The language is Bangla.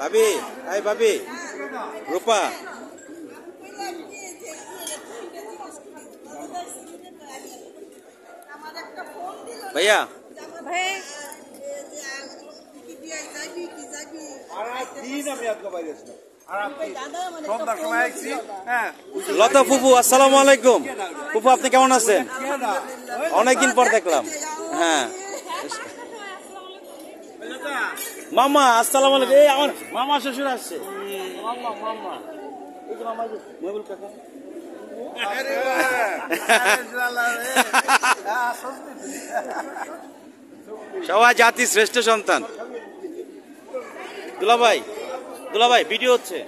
ভাবি, এই ভাবি, রূপা ভাইয়া লতা ফুপু, আসসালামু আলাইকুম। ফুপু আপনি কেমন আছেন? অনেকদিন পর দেখলাম। হ্যাঁ মামা, আসসালামু আলাইকুম। এই আমার মামা শ্বশুর আসছে। সবাই জাতি শ্রেষ্ঠ সন্তান। দুলাভাই, দুলাভাই ভিডিও হচ্ছে।